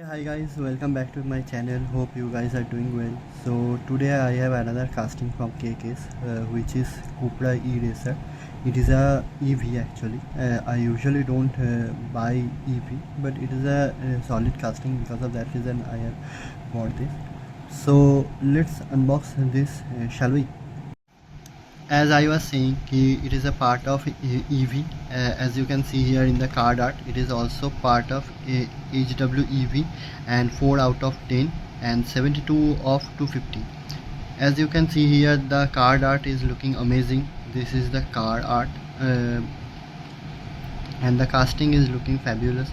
Hi guys, welcome back to my channel. Hope you guys are doing well. So today I have another casting from KK's, which is Cupra e-racer. It is a EV actually. I usually don't buy EV, but it is a solid casting. Because of that reason I have bought this. So let's unbox this, shall we? As I was saying, it is a part of EV. As you can see here in the card art, it is also part of HWEV, and 4 out of 10 and 72 of 250. As you can see here, the card art is looking amazing. This is the card art, and the casting is looking fabulous.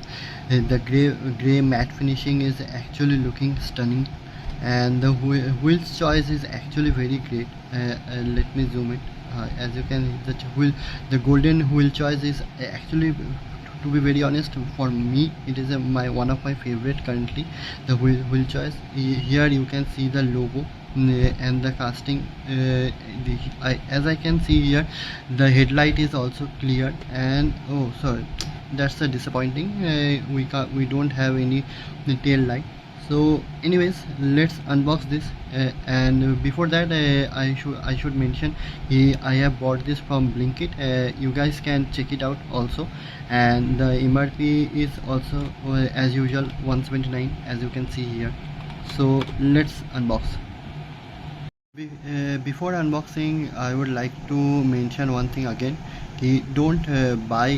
The gray matte finishing is actually looking stunning, and the wheels choice is actually very great. Let me zoom it. As you can, the golden wheel choice is actually, to be very honest, for me it is one of my favorite currently. The wheel choice. Here you can see the logo, and the casting. As I can see here, the headlight is also clear, and oh sorry, that's a disappointing. We don't have any tail light. So anyways, let's unbox this, and before that, I should mention, I have bought this from Blinkit. You guys can check it out also, and the MRP is also, as usual, 179, as you can see here. So let's unbox. Before unboxing, I would like to mention one thing again. Don't buy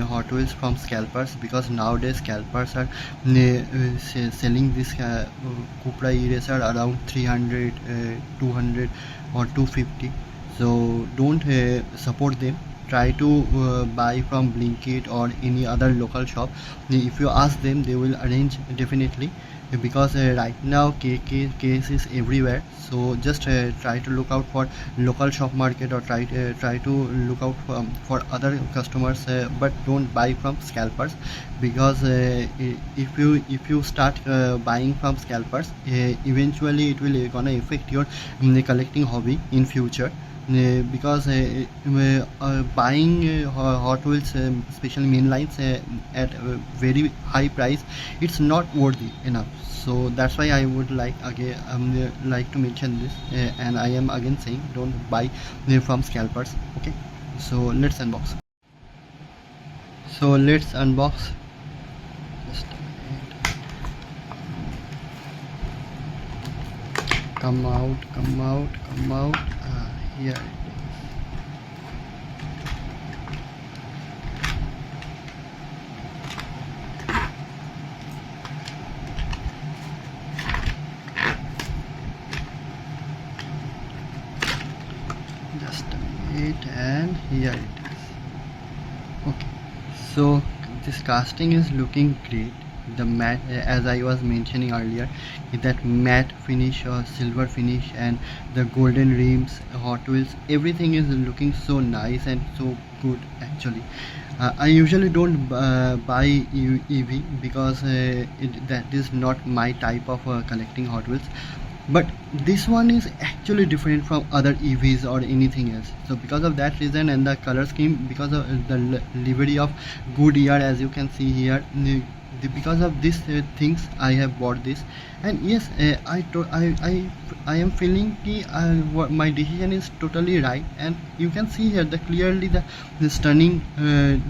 Hot Wheels from scalpers, because nowadays scalpers are selling this Cupra eraser around 300, 200 or 250. So don't support them. Try to buy from Blinkit or any other local shop. If you ask them, they will arrange definitely, because right now case is everywhere. So just try to look out for local shop market, or try to look out for other customers, but don't buy from scalpers, because if you start buying from scalpers, eventually it will gonna affect your collecting hobby in future. Because buying Hot Wheels, especially mainlines, at a very high price, it's not worthy enough. So that's why I would like to mention this, and I am again saying, don't buy from scalpers. Okay, so let's unbox. Just a minute. Come out. Here. Just a minute, and here it is. Okay, so this casting is looking great. The matte, as I was mentioning earlier, that matte finish or silver finish, and the golden rims, Hot Wheels, everything is looking so nice and so good actually. I usually don't buy EV, because that is not my type of collecting Hot Wheels, but this one is actually different from other EVs or anything else. So because of that reason, and the color scheme, because of the livery of Goodyear, as you can see here, because of these things, I have bought this. And yes, I am feeling my decision is totally right. And you can see here clearly the stunning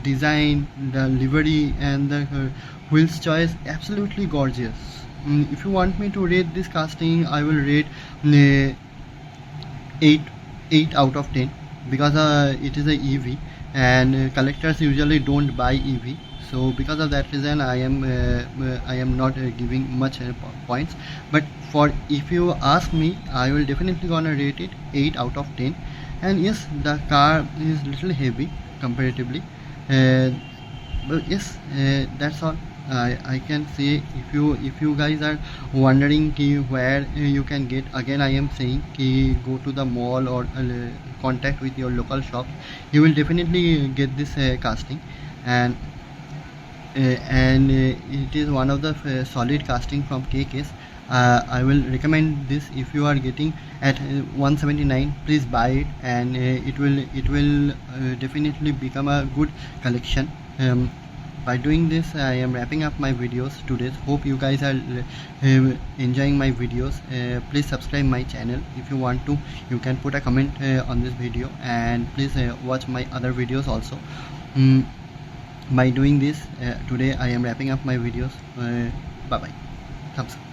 design, the livery, and the wheels choice, absolutely gorgeous. If you want me to rate this casting, I will rate 8 8 out of 10, because it is a EV, and collectors usually don't buy EV. So because of that reason, I am not giving much points. But for, if you ask me, I will definitely gonna rate it 8 out of 10. And yes, the car is little heavy comparatively, uh, but yes, that's all I can say. If you guys are wondering where you can get, again I am saying, go to the mall, or contact with your local shop. You will definitely get this casting. And it is one of the solid casting from KK's. I will recommend this. If you are getting at 179, please buy it, and it will definitely become a good collection. By doing this, I am wrapping up my videos today. Hope you guys are enjoying my videos. Please subscribe my channel. If you want to, you can put a comment on this video, and please watch my other videos also. By doing this, today I am wrapping up my videos. Bye bye. Thumbs up.